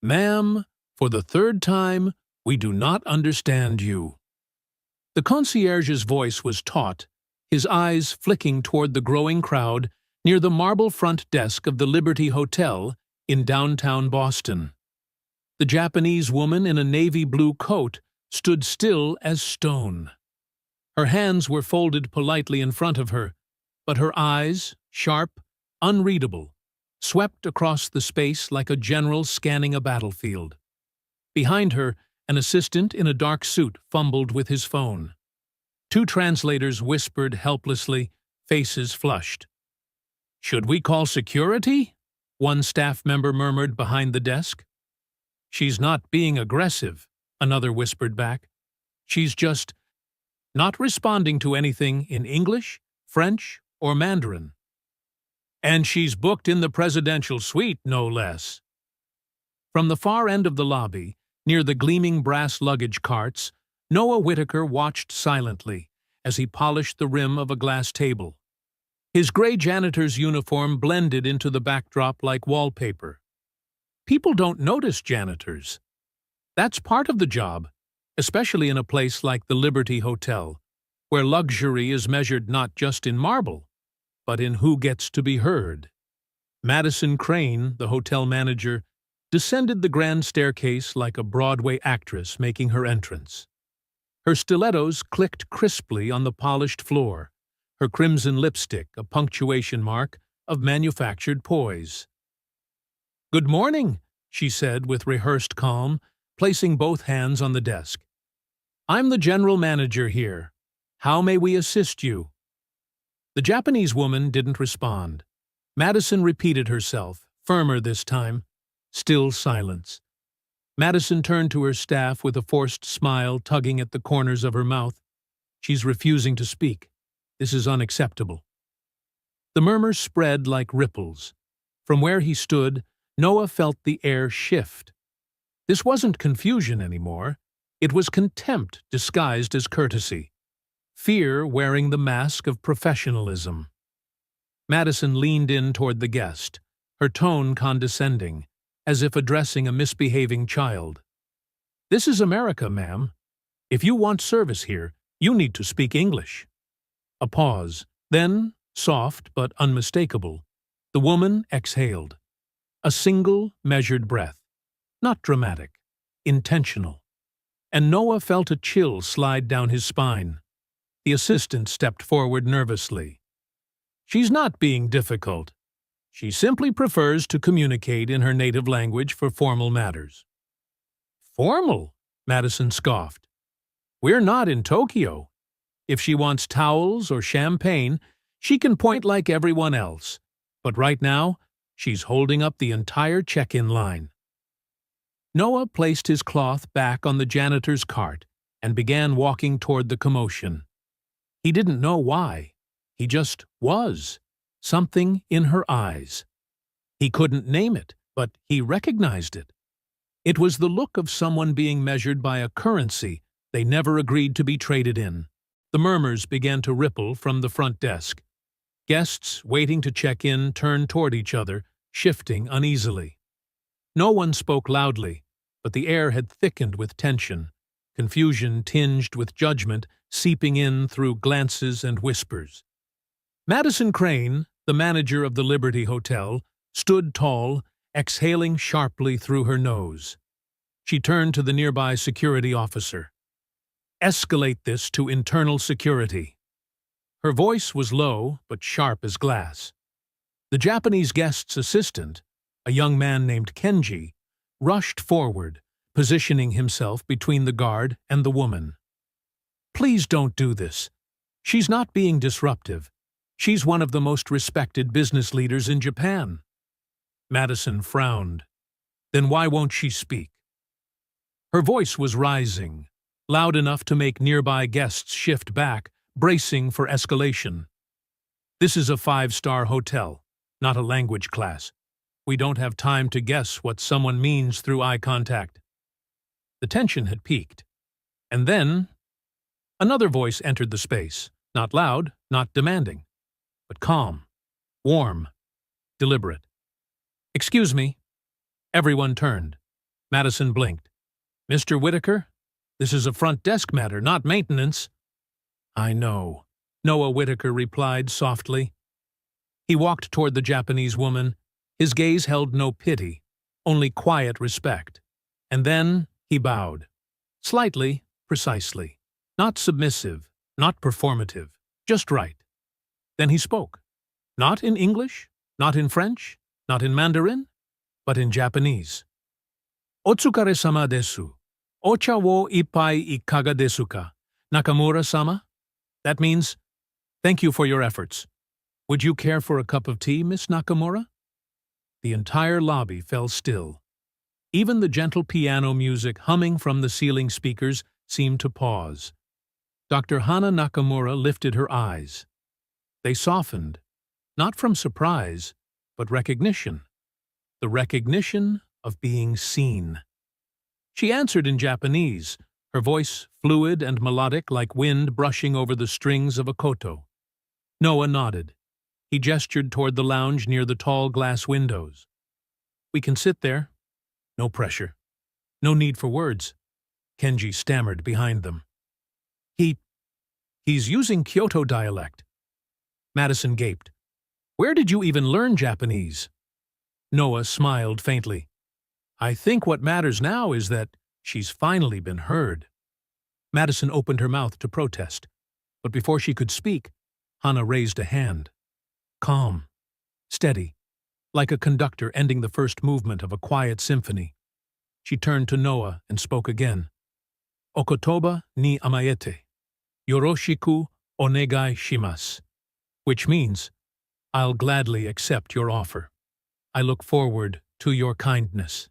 Ma'am, for the third time, we do not understand you. The concierge's voice was taut, his eyes flicking toward the growing crowd near the marble front desk of the Liberty Hotel in downtown Boston. The Japanese woman in a navy blue coat stood still as stone. Her hands were folded politely in front of her, but her eyes, sharp, unreadable, swept across the space like a general scanning a battlefield. Behind her, an assistant in a dark suit fumbled with his phone. Two translators whispered helplessly, faces flushed. "Should we call security?" one staff member murmured behind the desk. "She's not being aggressive," another whispered back. "She's just not responding to anything in English, French, or Mandarin. And she's booked in the presidential suite, no less." From the far end of the lobby, near the gleaming brass luggage carts, Noah Whitaker watched silently as he polished the rim of a glass table. His gray janitor's uniform blended into the backdrop like wallpaper. People don't notice janitors. That's part of the job, especially in a place like the Liberty Hotel, where luxury is measured not just in marble, but in who gets to be heard. Madison Crane, the hotel manager, descended the grand staircase like a Broadway actress making her entrance. Her stilettos clicked crisply on the polished floor, her crimson lipstick a punctuation mark of manufactured poise. "Good morning," she said with rehearsed calm, placing both hands on the desk. "I'm the general manager here. How may we assist you?" The Japanese woman didn't respond. Madison repeated herself, firmer this time. Still silence. Madison turned to her staff with a forced smile tugging at the corners of her mouth. "She's refusing to speak. This is unacceptable." The murmurs spread like ripples. From where he stood, Noah felt the air shift. This wasn't confusion anymore. It was contempt disguised as courtesy. Fear wearing the mask of professionalism. Madison leaned in toward the guest, her tone condescending, as if addressing a misbehaving child. "This is America, ma'am. If you want service here, you need to speak English." A pause. Then, soft but unmistakable, the woman exhaled. A single, measured breath. Not dramatic. Intentional. And Noah felt a chill slide down his spine. The assistant stepped forward nervously. "She's not being difficult. She simply prefers to communicate in her native language for formal matters." "Formal?" Madison scoffed. "We're not in Tokyo. If she wants towels or champagne, she can point like everyone else. But right now, she's holding up the entire check-in line." Noah placed his cloth back on the janitor's cart and began walking toward the commotion. He didn't know why. He just was. Something in her eyes. He couldn't name it, but he recognized it. It was the look of someone being measured by a currency they never agreed to be traded in. The murmurs began to ripple from the front desk. Guests waiting to check in turned toward each other, shifting uneasily. No one spoke loudly, but the air had thickened with tension, confusion tinged with judgment seeping in through glances and whispers. Madison Crane, the manager of the Liberty Hotel, stood tall, exhaling sharply through her nose. She turned to the nearby security officer. "Escalate this to internal security." Her voice was low but sharp as glass. The Japanese guest's assistant, a young man named Kenji, rushed forward, positioning himself between the guard and the woman. "Please don't do this. She's not being disruptive. She's one of the most respected business leaders in Japan." Madison frowned. "Then why won't she speak?" Her voice was rising, loud enough to make nearby guests shift back, bracing for escalation. "This is a 5-star hotel, not a language class. We don't have time to guess what someone means through eye contact." The tension had peaked. And then another voice entered the space, not loud, not demanding, but calm, warm, deliberate. "Excuse me." Everyone turned. Madison blinked. Mr. Whitaker, this is a front desk matter, not maintenance. I know, Noah Whitaker replied softly. He walked toward the Japanese woman. His gaze held no pity, only quiet respect. And then he bowed. Slightly, precisely. Not submissive, not performative, just right. Then he spoke. Not in English, not in French, not in Mandarin, but in Japanese. Otsukare-sama desu. Ocha wo ippai ikaga desu ka? Nakamura-sama? That means, thank you for your efforts. Would you care for a cup of tea, Miss Nakamura? The entire lobby fell still. Even the gentle piano music humming from the ceiling speakers seemed to pause. Dr. Hana Nakamura lifted her eyes. They softened, not from surprise, but recognition. The recognition of being seen. She answered in Japanese, her voice fluid and melodic like wind brushing over the strings of a koto. Noah nodded. He gestured toward the lounge near the tall glass windows. We can sit there. No pressure. No need for words. Kenji stammered behind them. He's using Kyoto dialect. Madison gaped. Where did you even learn Japanese? Noah smiled faintly. I think what matters now is that she's finally been heard. Madison opened her mouth to protest, but before she could speak, Hana raised a hand. Calm, steady, like a conductor ending the first movement of a quiet symphony. She turned to Noah and spoke again. Okotoba ni amaete. Yoroshiku onegai shimasu. Which means, I'll gladly accept your offer. I look forward to your kindness.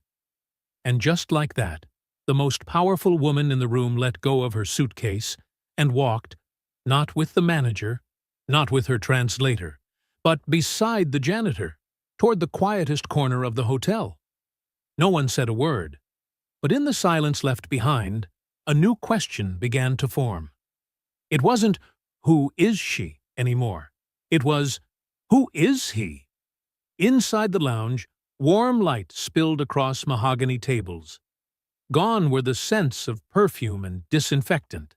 And just like that, the most powerful woman in the room let go of her suitcase and walked, not with the manager, not with her translator, but beside the janitor, toward the quietest corner of the hotel. No one said a word, but in the silence left behind, a new question began to form. It wasn't, who is she, anymore. It was, who is he? Inside the lounge, warm light spilled across mahogany tables. Gone were the scents of perfume and disinfectant.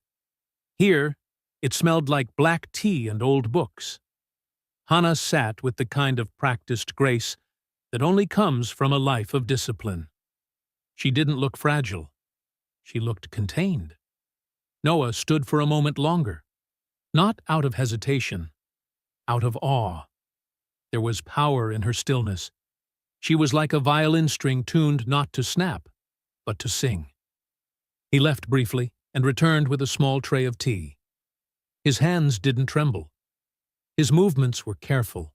Here, it smelled like black tea and old books. Hana sat with the kind of practiced grace that only comes from a life of discipline. She didn't look fragile. She looked contained. Noah stood for a moment longer, not out of hesitation, out of awe. There was power in her stillness. She was like a violin string tuned not to snap, but to sing. He left briefly and returned with a small tray of tea. His hands didn't tremble. His movements were careful,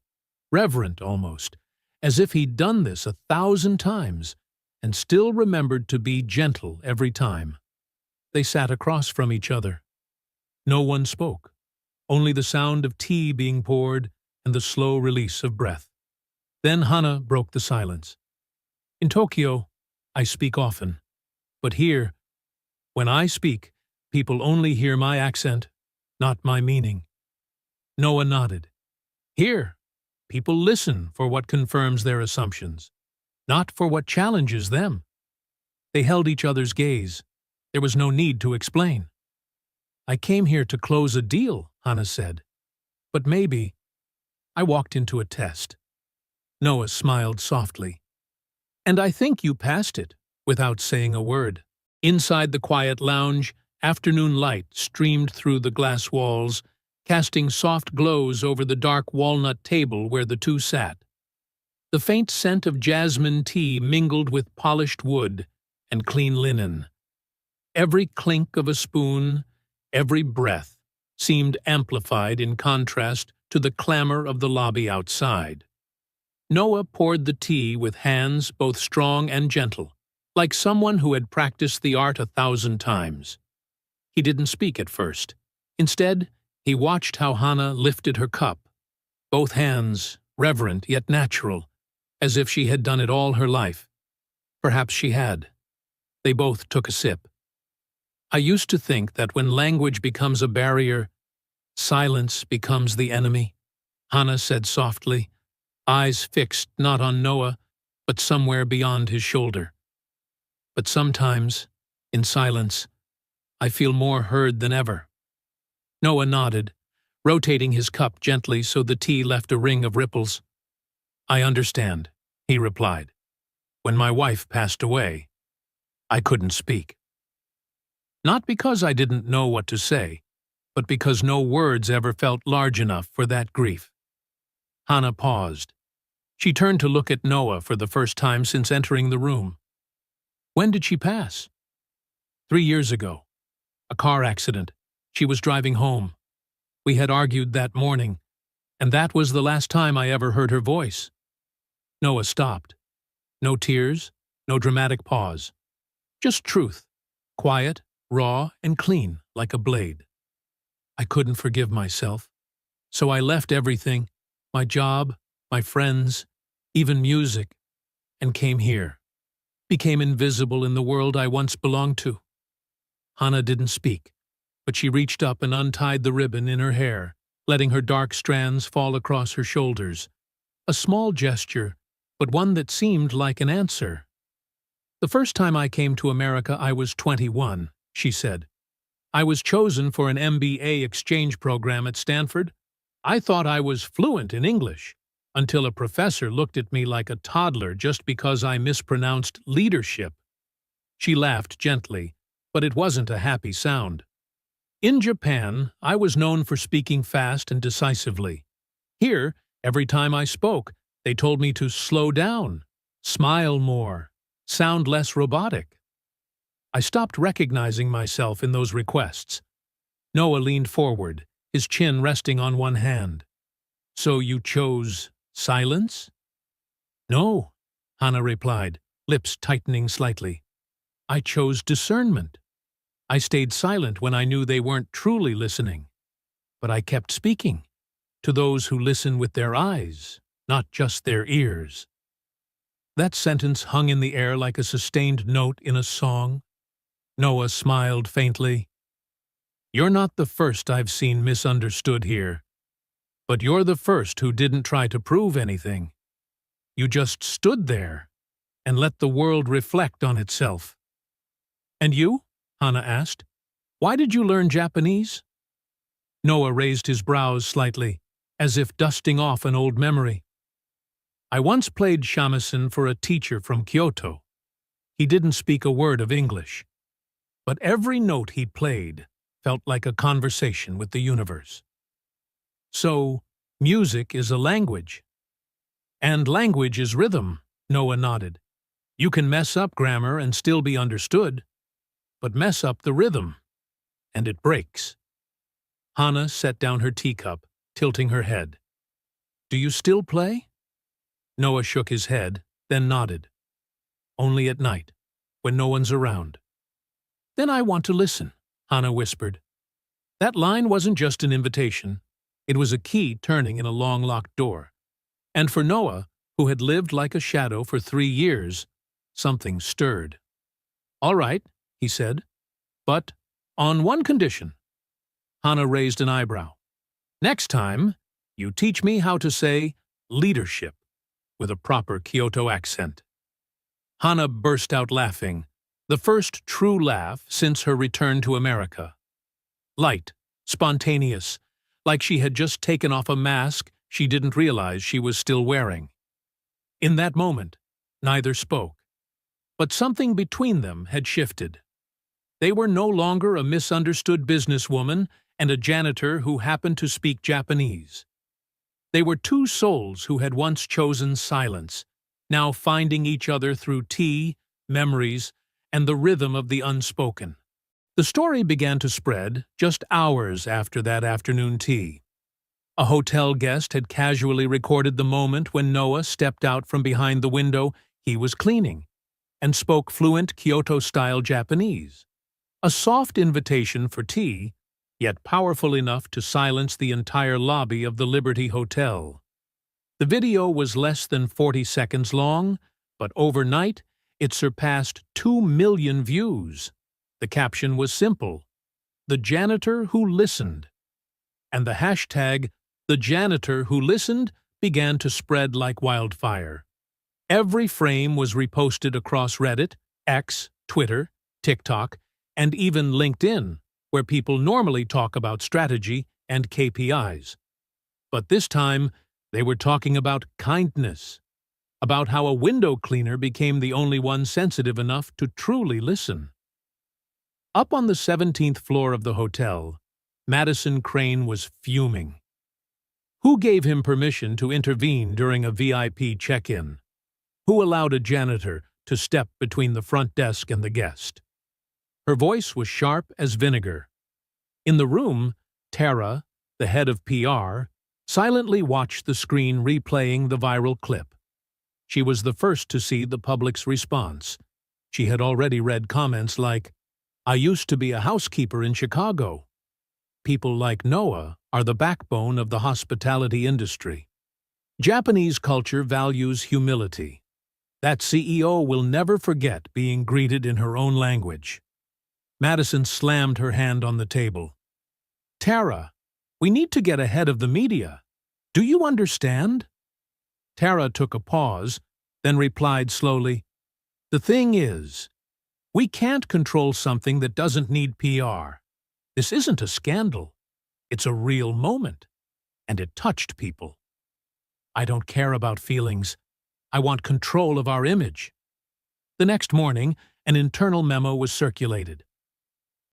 reverent almost, as if he'd done this 1,000 times and still remembered to be gentle every time. They sat across from each other. No one spoke, only the sound of tea being poured and the slow release of breath. Then Hana broke the silence. In Tokyo, I speak often, but here, when I speak, people only hear my accent, not my meaning. Noah nodded. Here, people listen for what confirms their assumptions, not for what challenges them. They held each other's gaze. There was no need to explain. I came here to close a deal, Hana said. But maybe I walked into a test. Noah smiled softly. And I think you passed it, without saying a word. Inside the quiet lounge, afternoon light streamed through the glass walls, casting soft glows over the dark walnut table where the two sat. The faint scent of jasmine tea mingled with polished wood and clean linen. Every clink of a spoon, every breath, seemed amplified in contrast to the clamor of the lobby outside. Noah poured the tea with hands both strong and gentle, like someone who had practiced the art 1,000 times. He didn't speak at first. Instead, he watched how Hana lifted her cup, both hands reverent yet natural, as if she had done it all her life. Perhaps she had. They both took a sip. I used to think that when language becomes a barrier, silence becomes the enemy, Hana said softly, eyes fixed not on Noah, but somewhere beyond his shoulder. But sometimes, in silence, I feel more heard than ever. Noah nodded, rotating his cup gently so the tea left a ring of ripples. I understand, he replied. When my wife passed away, I couldn't speak. Not because I didn't know what to say, but because no words ever felt large enough for that grief. Hannah paused. She turned to look at Noah for the first time since entering the room. When did she pass? 3 years ago. A car accident. She was driving home. We had argued that morning, and that was the last time I ever heard her voice. Noah stopped. No tears, no dramatic pause. Just truth, quiet, raw, and clean, like a blade. I couldn't forgive myself, so I left everything, my job, my friends, even music, and came here. Became invisible in the world I once belonged to. Hannah didn't speak, but she reached up and untied the ribbon in her hair, letting her dark strands fall across her shoulders. A small gesture, but one that seemed like an answer. The first time I came to America, I was 21, she said. I was chosen for an MBA exchange program at Stanford. I thought I was fluent in English, until a professor looked at me like a toddler just because I mispronounced leadership. She laughed gently, but it wasn't a happy sound. In Japan, I was known for speaking fast and decisively. Here, every time I spoke, they told me to slow down, smile more, sound less robotic. I stopped recognizing myself in those requests. Noah leaned forward, his chin resting on one hand. So you chose silence? No, Hannah replied, lips tightening slightly. I chose discernment. I stayed silent when I knew they weren't truly listening. But I kept speaking, to those who listen with their eyes, not just their ears. That sentence hung in the air like a sustained note in a song. Noah smiled faintly. You're not the first I've seen misunderstood here. But you're the first who didn't try to prove anything. You just stood there and let the world reflect on itself. And you? Hannah asked. Why did you learn Japanese? Noah raised his brows slightly, as if dusting off an old memory. I once played shamisen for a teacher from Kyoto. He didn't speak a word of English, but every note he played felt like a conversation with the universe. So, music is a language. And language is rhythm, Noah nodded. You can mess up grammar and still be understood, but mess up the rhythm, and it breaks. Hannah set down her teacup, tilting her head. Do you still play? Noah shook his head, then nodded. Only at night, when no one's around. Then I want to listen, Hannah whispered. That line wasn't just an invitation. It was a key turning in a long locked door. And for Noah, who had lived like a shadow for 3 years, something stirred. All right, he said, but on one condition. Hannah raised an eyebrow. Next time, you teach me how to say leadership with a proper Kyoto accent. Hannah burst out laughing, the first true laugh since her return to America. Light, spontaneous, like she had just taken off a mask she didn't realize she was still wearing. In that moment, neither spoke, but something between them had shifted. They were no longer a misunderstood businesswoman and a janitor who happened to speak Japanese. They were two souls who had once chosen silence, now finding each other through tea, memories, and the rhythm of the unspoken. The story began to spread just hours after that afternoon tea. A hotel guest had casually recorded the moment when Noah stepped out from behind the window he was cleaning and spoke fluent Kyoto-style Japanese. A soft invitation for tea, yet powerful enough to silence the entire lobby of the Liberty Hotel. The video was less than 40 seconds long, but overnight it surpassed 2 million views. The caption was simple: "The janitor who listened." And the hashtag, "The janitor who listened," began to spread like wildfire. Every frame was reposted across Reddit, X, Twitter, TikTok, and even LinkedIn, where people normally talk about strategy and KPIs. But this time, they were talking about kindness, about how a window cleaner became the only one sensitive enough to truly listen. Up on the 17th floor of the hotel, Madison Crane was fuming. Who gave him permission to intervene during a VIP check-in? Who allowed a janitor to step between the front desk and the guest? Her voice was sharp as vinegar. In the room, Tara, the head of PR, silently watched the screen replaying the viral clip. She was the first to see the public's response. She had already read comments like, "I used to be a housekeeper in Chicago. People like Noah are the backbone of the hospitality industry. Japanese culture values humility. That CEO will never forget being greeted in her own language." Madison slammed her hand on the table. "Tara, we need to get ahead of the media. Do you understand?" Tara took a pause, then replied slowly, "The thing is, we can't control something that doesn't need PR. This isn't a scandal. It's a real moment. And it touched people. I don't care about feelings. I want control of our image." The next morning, an internal memo was circulated.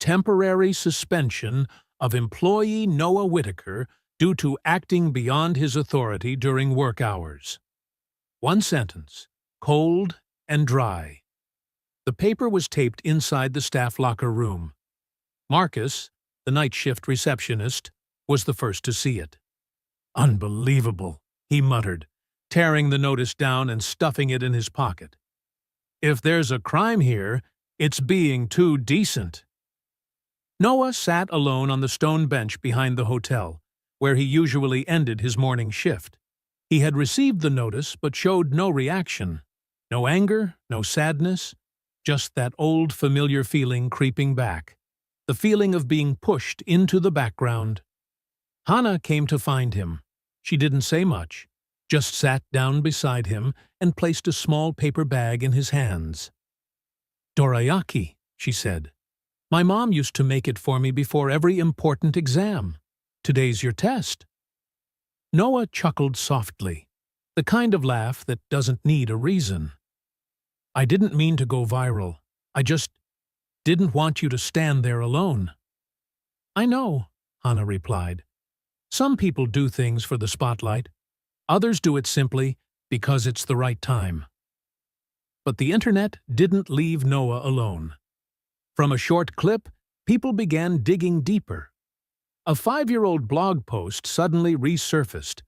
Temporary suspension of employee Noah Whitaker due to acting beyond his authority during work hours. One sentence, cold and dry. The paper was taped inside the staff locker room. Marcus, the night shift receptionist, was the first to see it. "Unbelievable," he muttered, tearing the notice down and stuffing it in his pocket. "If there's a crime here, it's being too decent." Noah sat alone on the stone bench behind the hotel, where he usually ended his morning shift. He had received the notice but showed no reaction. No anger, no sadness, just that old familiar feeling creeping back. The feeling of being pushed into the background. Hana came to find him. She didn't say much, just sat down beside him and placed a small paper bag in his hands. "Dorayaki," she said. "My mom used to make it for me before every important exam. Today's your test." Noah chuckled softly, the kind of laugh that doesn't need a reason. "I didn't mean to go viral. I just didn't want you to stand there alone." "I know," Hana replied. "Some people do things for the spotlight. Others do it simply because it's the right time." But the internet didn't leave Noah alone. From a short clip, people began digging deeper. A 5-year-old blog post suddenly resurfaced,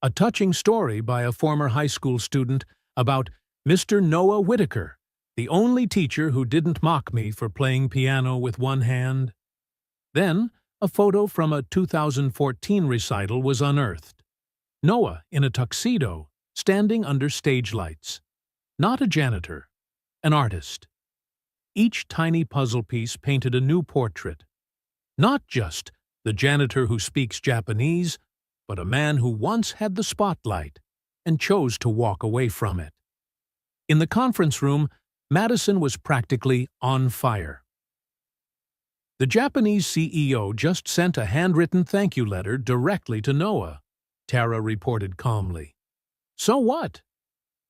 a touching story by a former high school student about Mr. Noah Whitaker, the only teacher who didn't mock me for playing piano with one hand. Then, a photo from a 2014 recital was unearthed. Noah in a tuxedo, standing under stage lights. Not a janitor, an artist. Each tiny puzzle piece painted a new portrait. Not just the janitor who speaks Japanese, but a man who once had the spotlight and chose to walk away from it. In the conference room, Madison was practically on fire. The Japanese CEO just sent a handwritten thank you letter directly to Noah, Tara reported calmly. So what?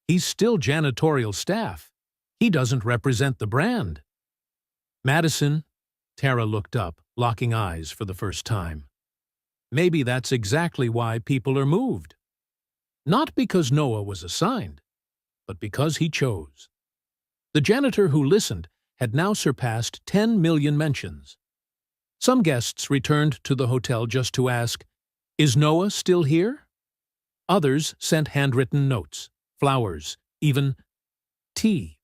He's still janitorial staff. He doesn't represent the brand. "Madison," Tara looked up, locking eyes for the first time. "Maybe that's exactly why people are moved. Not because Noah was assigned, but because he chose." The janitor who listened had now surpassed 10 million mentions. Some guests returned to the hotel just to ask, "Is Noah still here?" Others sent handwritten notes, flowers, even tea.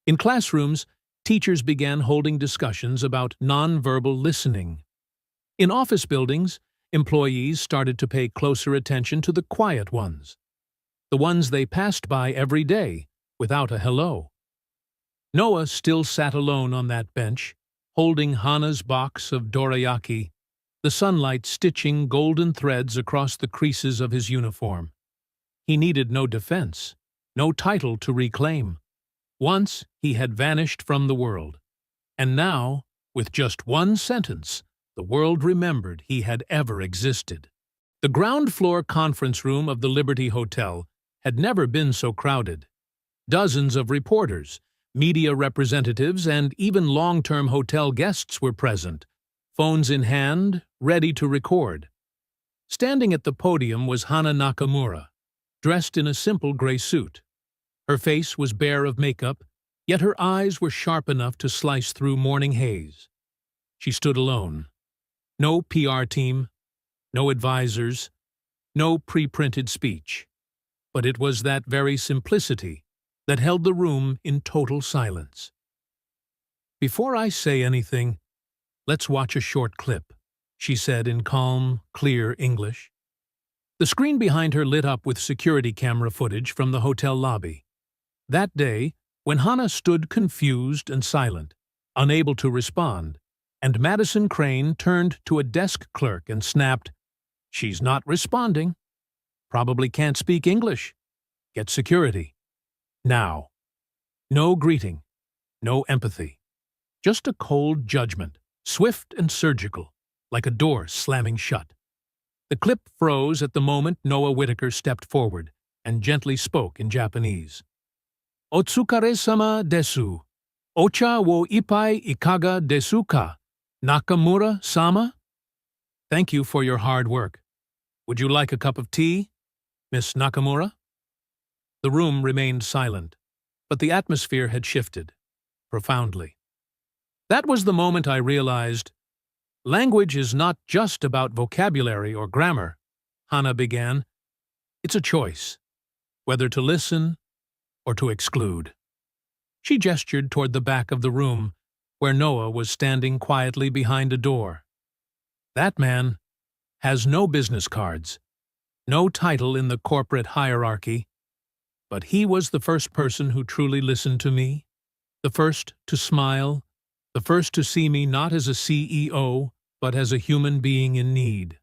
In classrooms, teachers began holding discussions about nonverbal listening. In office buildings, employees started to pay closer attention to the quiet ones, the ones they passed by every day without a hello. Noah still sat alone on that bench, holding Hana's box of dorayaki, the sunlight stitching golden threads across the creases of his uniform. He needed no defense, no title to reclaim. Once he had vanished from the world, and now, with just one sentence, the world remembered he had ever existed. The ground-floor conference room of the Liberty Hotel had never been so crowded. Dozens of reporters, media representatives, and even long-term hotel guests were present, phones in hand, ready to record. Standing at the podium was Hana Nakamura, dressed in a simple gray suit. Her face was bare of makeup, yet her eyes were sharp enough to slice through morning haze. She stood alone. No PR team, no advisors, no pre-printed speech. But it was that very simplicity that held the room in total silence. "Before I say anything, let's watch a short clip," she said in calm, clear English. The screen behind her lit up with security camera footage from the hotel lobby. That day, when Hana stood confused and silent, unable to respond, and Madison Crane turned to a desk clerk and snapped, "She's not responding. Probably can't speak English. Get security. Now." No greeting, no empathy. Just a cold judgment, swift and surgical, like a door slamming shut. The clip froze at the moment Noah Whitaker stepped forward and gently spoke in Japanese. "Otsukare-sama desu. Ocha wo ippai ikaga desu ka, Nakamura-sama?" "Thank you for your hard work. Would you like a cup of tea, Miss Nakamura?" The room remained silent, but the atmosphere had shifted, profoundly. That was the moment I realized, language is not just about vocabulary or grammar, Hana began. It's a choice, whether to listen or to exclude. She gestured toward the back of the room, where Noah was standing quietly behind a door. "That man has no business cards, no title in the corporate hierarchy, but he was the first person who truly listened to me, the first to smile, the first to see me not as a CEO, but as a human being in need."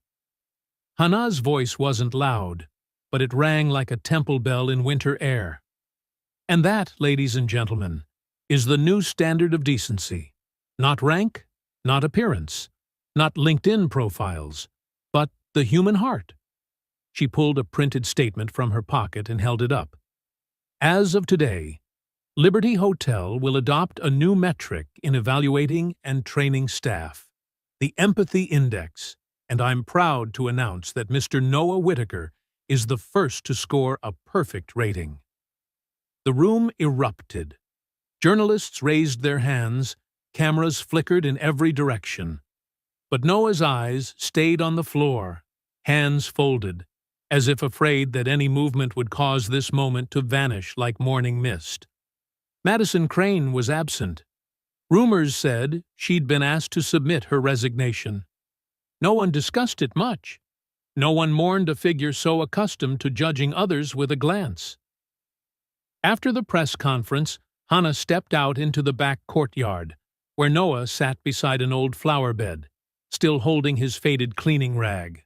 Hana's voice wasn't loud, but it rang like a temple bell in winter air. And that, ladies and gentlemen, is the new standard of decency. Not rank, not appearance, not LinkedIn profiles, but the human heart. She pulled a printed statement from her pocket and held it up. "As of today, Liberty Hotel will adopt a new metric in evaluating and training staff, the Empathy Index, and I'm proud to announce that Mr. Noah Whitaker is the first to score a perfect rating." The room erupted. Journalists raised their hands, cameras flickered in every direction. But Noah's eyes stayed on the floor, hands folded, as if afraid that any movement would cause this moment to vanish like morning mist. Madison Crane was absent. Rumors said she'd been asked to submit her resignation. No one discussed it much. No one mourned a figure so accustomed to judging others with a glance. After the press conference, Hana stepped out into the back courtyard, where Noah sat beside an old flower bed, still holding his faded cleaning rag.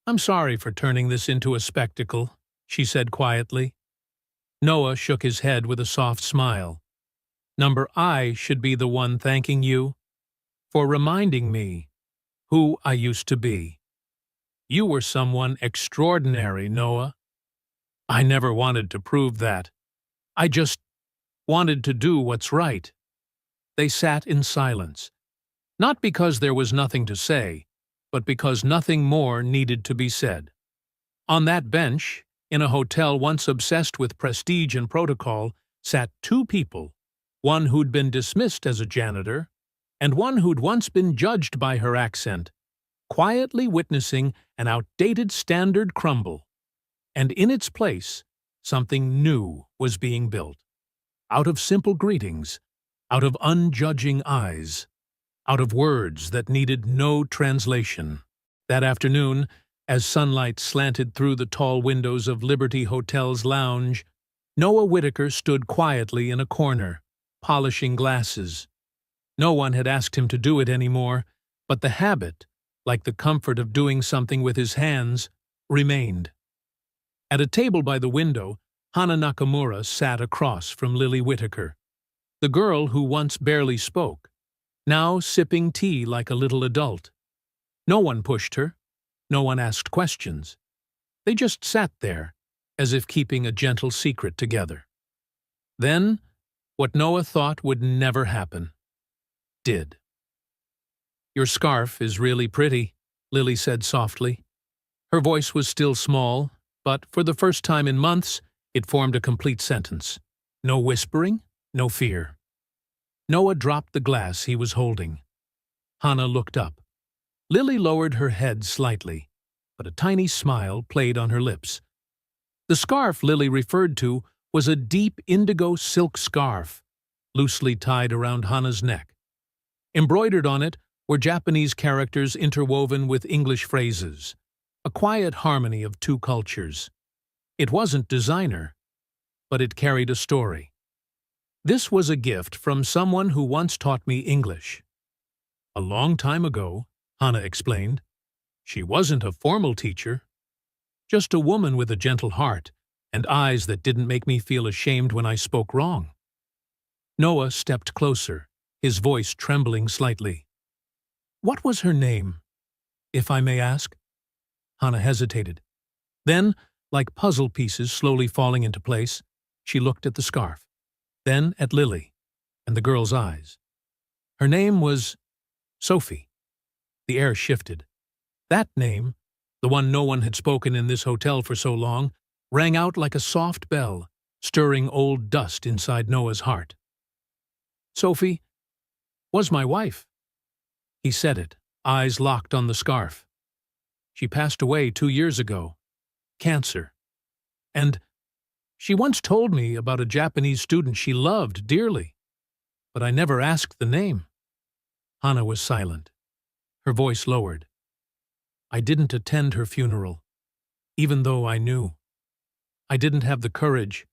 "I'm sorry for turning this into a spectacle," she said quietly. Noah shook his head with a soft smile. "Number I should be the one thanking you for reminding me who I used to be. You were someone extraordinary, Noah. I never wanted to prove that. I just wanted to do what's right." They sat in silence, not because there was nothing to say, but because nothing more needed to be said. On that bench, in a hotel once obsessed with prestige and protocol, sat two people, one who'd been dismissed as a janitor, and one who'd once been judged by her accent, quietly witnessing an outdated standard crumble. And in its place, something new was being built. Out of simple greetings, out of unjudging eyes, out of words that needed no translation. That afternoon, as sunlight slanted through the tall windows of Liberty Hotel's lounge, Noah Whitaker stood quietly in a corner, polishing glasses. No one had asked him to do it anymore, but the habit, like the comfort of doing something with his hands, remained. At a table by the window, Hana Nakamura sat across from Lily Whitaker, the girl who once barely spoke, now sipping tea like a little adult. No one pushed her. No one asked questions. They just sat there, as if keeping a gentle secret together. Then, what Noah thought would never happen, did. "Your scarf is really pretty," Lily said softly. Her voice was still small, but for the first time in months, it formed a complete sentence. No whispering, no fear. Noah dropped the glass he was holding. Hana looked up. Lily lowered her head slightly, but a tiny smile played on her lips. The scarf Lily referred to was a deep indigo silk scarf, loosely tied around Hana's neck. Embroidered on it were Japanese characters interwoven with English phrases, a quiet harmony of two cultures. It wasn't designer, but it carried a story. "This was a gift from someone who once taught me English." "A long time ago," Hana explained. "She wasn't a formal teacher, just a woman with a gentle heart and eyes that didn't make me feel ashamed when I spoke wrong." Noah stepped closer, his voice trembling slightly. "What was her name, if I may ask?" Hana hesitated. Then, like puzzle pieces slowly falling into place, she looked at the scarf, then at Lily, and the girl's eyes. Her name was Sophie. The air shifted. That name, the one no one had spoken in this hotel for so long, rang out like a soft bell, stirring old dust inside Noah's heart. "Sophie was my wife." He said it, eyes locked on the scarf. "She passed away 2 years ago. Cancer. And she once told me about a Japanese student she loved dearly, but I never asked the name." Hana was silent. Her voice lowered. "I didn't attend her funeral, even though I knew. I didn't have the courage,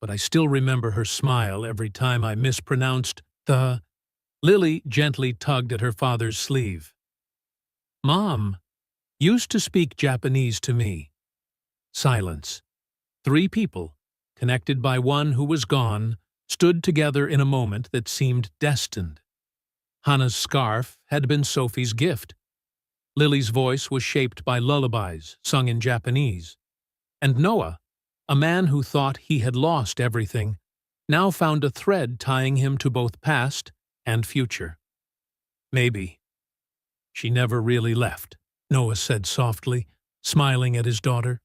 but I still remember her smile every time I mispronounced the—" Lily gently tugged at her father's sleeve. "Mom used to speak Japanese to me." Silence. 3 people, connected by one who was gone, stood together in a moment that seemed destined. Hana's scarf had been Sophie's gift. Lily's voice was shaped by lullabies sung in Japanese. And Noah, a man who thought he had lost everything, now found a thread tying him to both past and future. "Maybe she never really left," Noah said softly, smiling at his daughter.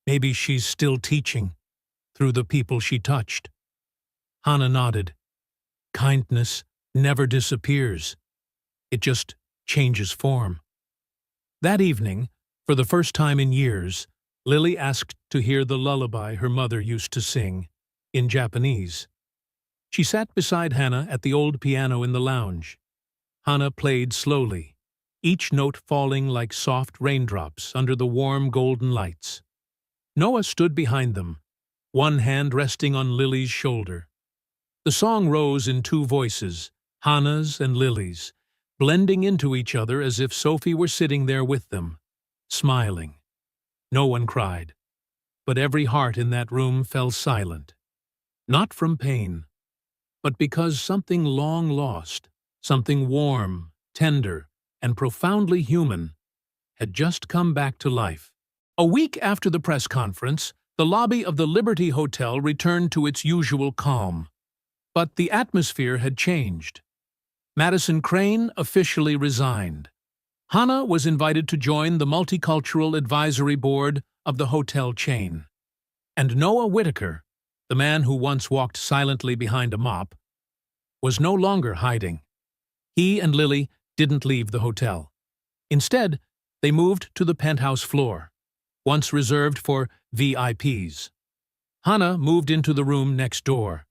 "Maybe she's still teaching, through the people she touched." Hana nodded. "Kindness never disappears. It just changes form." That evening, for the first time in years, Lily asked to hear the lullaby her mother used to sing, in Japanese. She sat beside Hana at the old piano in the lounge. Hana played slowly, each note falling like soft raindrops under the warm golden lights. Noah stood behind them, one hand resting on Lily's shoulder. The song rose in 2 voices, Hana's and Lily's, blending into each other as if Sophie were sitting there with them, smiling. No one cried, but every heart in that room fell silent. Not from pain, but because something long lost, something warm, tender, and profoundly human, had just come back to life. A week after the press conference, the lobby of the Liberty Hotel returned to its usual calm. But the atmosphere had changed. Madison Crane officially resigned. Hana was invited to join the Multicultural Advisory Board of the hotel chain. And Noah Whitaker, the man who once walked silently behind a mop, was no longer hiding. He and Lily didn't leave the hotel. Instead, they moved to the penthouse floor, once reserved for VIPs. Hana moved into the room next door.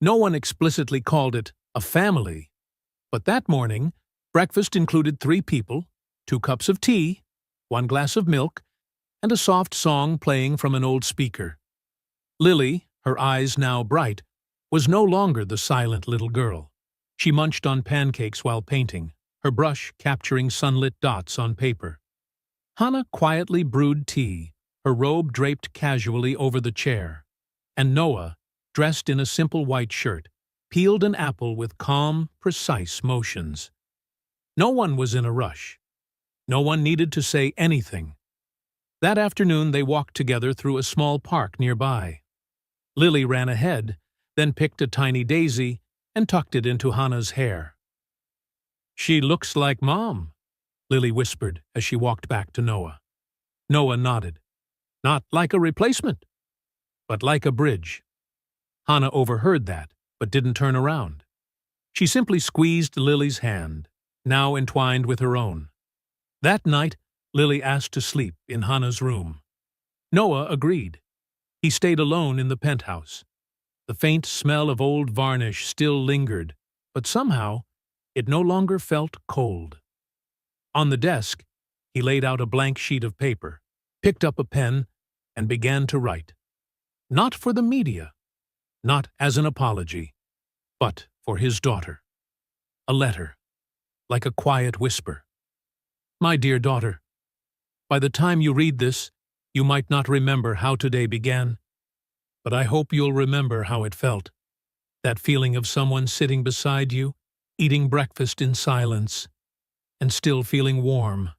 No one explicitly called it a family, but that morning, breakfast included 3 people, 2 cups of tea, 1 glass of milk, and a soft song playing from an old speaker. Lily, her eyes now bright, was no longer the silent little girl. She munched on pancakes while painting, her brush capturing sunlit dots on paper. Hana quietly brewed tea, her robe draped casually over the chair. and Noah, dressed in a simple white shirt, peeled an apple with calm, precise motions. No one was in a rush. No one needed to say anything. That afternoon they walked together through a small park nearby. Lily ran ahead, then picked a tiny daisy and tucked it into Hannah's hair. "She looks like Mom," Lily whispered as she walked back to Noah. Noah nodded. "Not like a replacement, but like a bridge." Hannah overheard that, but didn't turn around. She simply squeezed Lily's hand, now entwined with her own. That night, Lily asked to sleep in Hannah's room. Noah agreed. He stayed alone in the penthouse. The faint smell of old varnish still lingered, but somehow it no longer felt cold. On the desk, he laid out a blank sheet of paper, picked up a pen, and began to write. Not for the media, not as an apology, but for his daughter. A letter, like a quiet whisper. "My dear daughter, by the time you read this, you might not remember how today began, but I hope you'll remember how it felt. That feeling of someone sitting beside you, eating breakfast in silence, and still feeling warm.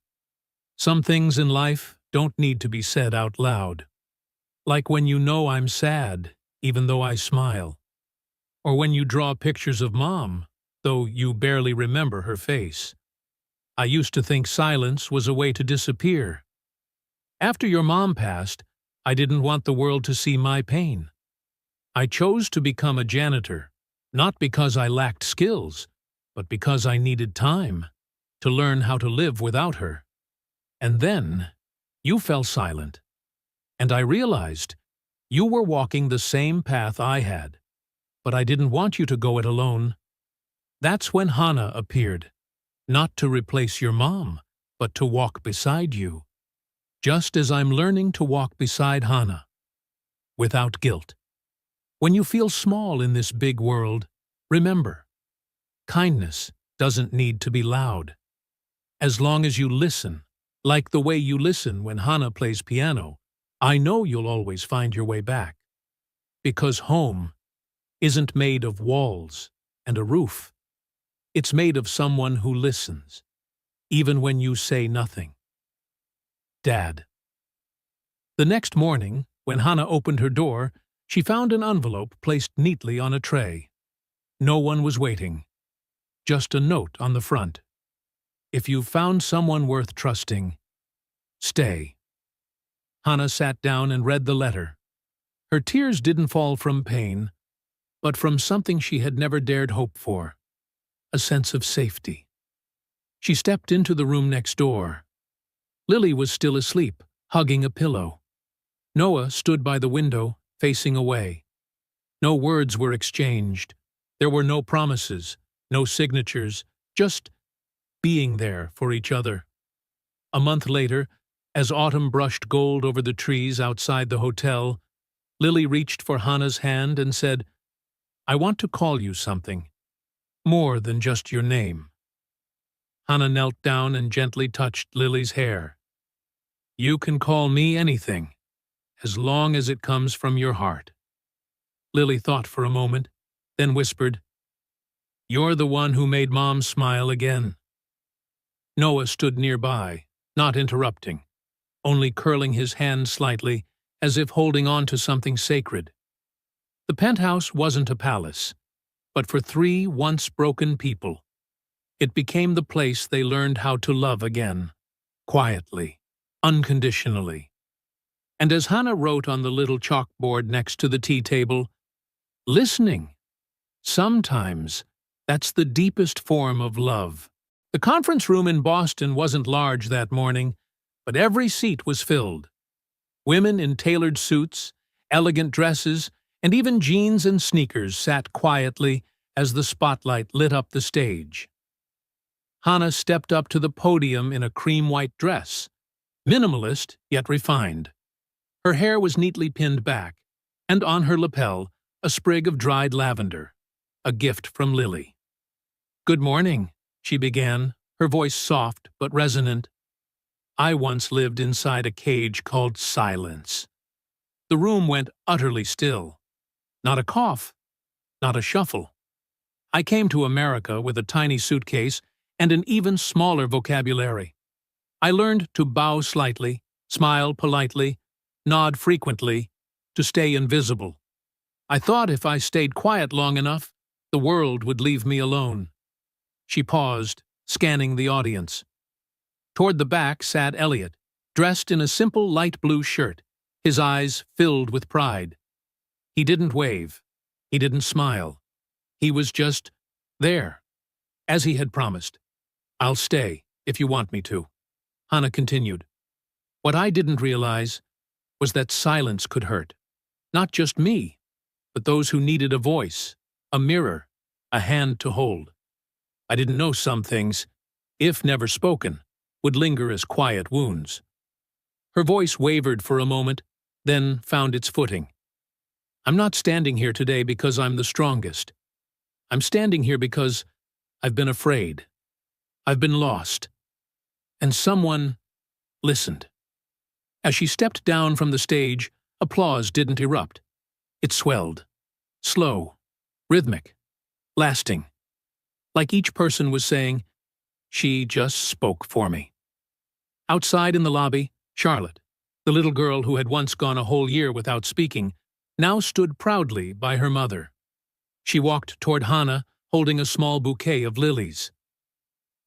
Some things in life don't need to be said out loud. Like when you know I'm sad, even though I smile. Or when you draw pictures of Mom, though you barely remember her face. I used to think silence was a way to disappear. After your mom passed, I didn't want the world to see my pain. I chose to become a janitor, not because I lacked skills, but because I needed time to learn how to live without her. And then you fell silent, and I realized you were walking the same path I had, but I didn't want you to go it alone. That's when Hannah appeared, not to replace your mom, but to walk beside you, just as I'm learning to walk beside Hannah, without guilt. When you feel small in this big world, remember, kindness doesn't need to be loud. As long as you listen, like the way you listen when Hannah plays piano, I know you'll always find your way back. Because home isn't made of walls and a roof. It's made of someone who listens, even when you say nothing. Dad. The next morning, when Hannah opened her door, she found an envelope placed neatly on a tray. No one was waiting. Just a note on the front. If you've found someone worth trusting, stay. Hannah sat down and read the letter. Her tears didn't fall from pain, but from something she had never dared hope for. A sense of safety. She stepped into the room next door. Lily was still asleep, hugging a pillow. Noah stood by the window, facing away. No words were exchanged. There were no promises, no signatures, just being there for each other. A month later, as autumn brushed gold over the trees outside the hotel, Lily reached for Hannah's hand and said, "I want to call you something. More than just your name." Hannah knelt down and gently touched Lily's hair. "You can call me anything, as long as it comes from your heart." Lily thought for a moment, then whispered, "You're the one who made Mom smile again." Noah stood nearby, not interrupting, only curling his hand slightly, as if holding on to something sacred. The penthouse wasn't a palace, but for three once broken people, it became the place they learned how to love again, quietly, unconditionally. And as Hannah wrote on the little chalkboard next to the tea table, listening. Sometimes that's the deepest form of love. The conference room in Boston wasn't large that morning, but every seat was filled. Women in tailored suits, elegant dresses, and even jeans and sneakers sat quietly as the spotlight lit up the stage. Hannah stepped up to the podium in a cream-white dress, minimalist yet refined. Her hair was neatly pinned back, and on her lapel, a sprig of dried lavender, a gift from Lily. "Good morning," she began, her voice soft but resonant. "I once lived inside a cage called silence." The room went utterly still, not a cough, not a shuffle. I came to America with a tiny suitcase and an even smaller vocabulary. I learned to bow slightly, smile politely, nod frequently, to stay invisible. I thought if I stayed quiet long enough, the world would leave me alone. She paused, scanning the audience. Toward the back sat Elliot, dressed in a simple light blue shirt, his eyes filled with pride. He didn't wave. He didn't smile. He was just there, as he had promised. "I'll stay, if you want me to," Hannah continued. What I didn't realize was that silence could hurt. Not just me, but those who needed a voice, a mirror, a hand to hold. I didn't know some things, if never spoken, would linger as quiet wounds. Her voice wavered for a moment, then found its footing. "I'm not standing here today because I'm the strongest. I'm standing here because I've been afraid. I've been lost. And someone listened." As she stepped down from the stage, applause didn't erupt. It swelled. Slow, rhythmic, lasting. Like each person was saying, "She just spoke for me." Outside in the lobby, Charlotte, the little girl who had once gone a whole year without speaking, now stood proudly by her mother. She walked toward Hannah, holding a small bouquet of lilies.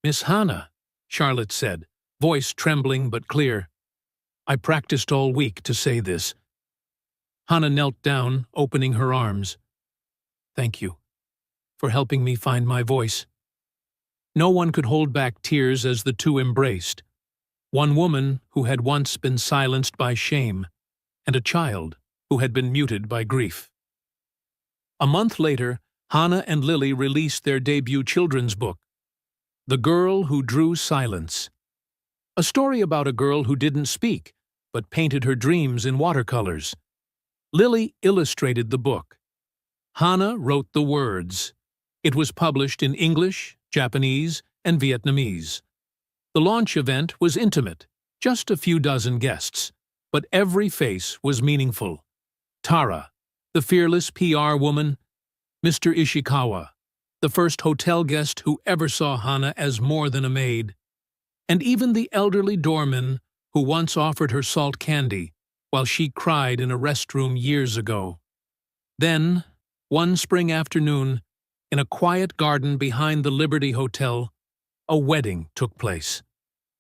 "Miss Hannah," Charlotte said, voice trembling but clear, "I practiced all week to say this." Hannah knelt down, opening her arms. "Thank you for helping me find my voice." No one could hold back tears as the two embraced. One woman who had once been silenced by shame, and a child who had been muted by grief. A month later, Hannah and Lily released their debut children's book, The Girl Who Drew Silence. A story about a girl who didn't speak, but painted her dreams in watercolors. Lily illustrated the book. Hannah wrote the words. It was published in English, Japanese, and Vietnamese. The launch event was intimate, just a few dozen guests, but every face was meaningful. Tara, the fearless PR woman, Mr. Ishikawa, the first hotel guest who ever saw Hannah as more than a maid, and even the elderly doorman who once offered her salt candy while she cried in a restroom years ago. Then, one spring afternoon, in a quiet garden behind the Liberty Hotel, a wedding took place.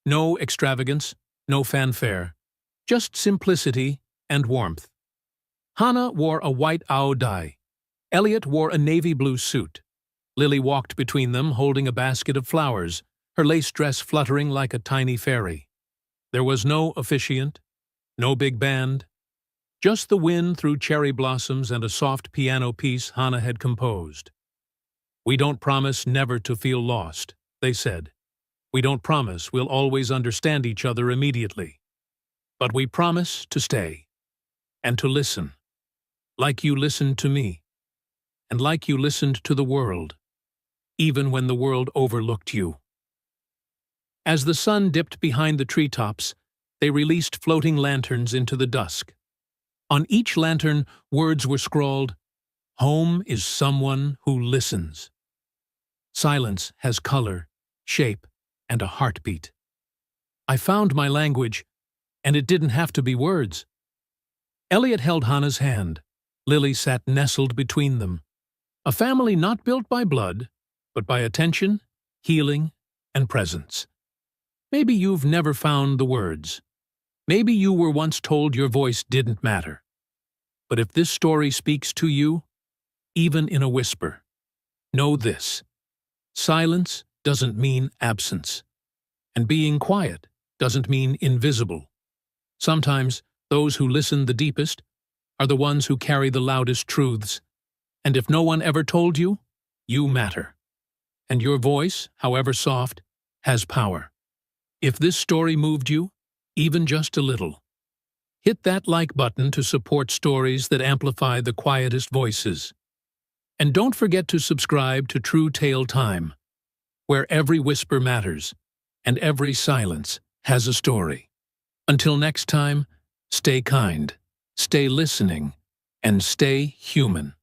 No extravagance, no fanfare, just simplicity and warmth. Hannah wore a white ao dai. Elliot wore a navy blue suit. Lily walked between them holding a basket of flowers, her lace dress fluttering like a tiny fairy. There was no officiant, no big band, just the wind through cherry blossoms and a soft piano piece Hannah had composed. "We don't promise never to feel lost," they said. "We don't promise we'll always understand each other immediately. But we promise to stay, and to listen, like you listened to me, and like you listened to the world, even when the world overlooked you." As the sun dipped behind the treetops, they released floating lanterns into the dusk. On each lantern, words were scrawled, "Home is someone who listens." Silence has color, shape, and a heartbeat. I found my language, and it didn't have to be words. Elliot held Hannah's hand. Lily sat nestled between them. A family not built by blood, but by attention, healing, and presence. Maybe you've never found the words. Maybe you were once told your voice didn't matter. But if this story speaks to you, even in a whisper, know this: silence doesn't mean absence, and being quiet doesn't mean invisible. Sometimes those who listen the deepest are the ones who carry the loudest truths, and if no one ever told you, you matter. And your voice, however soft, has power. If this story moved you, even just a little, hit that like button to support stories that amplify the quietest voices. And don't forget to subscribe to True Tale Time, where every whisper matters and every silence has a story. Until next time, stay kind, stay listening, and stay human.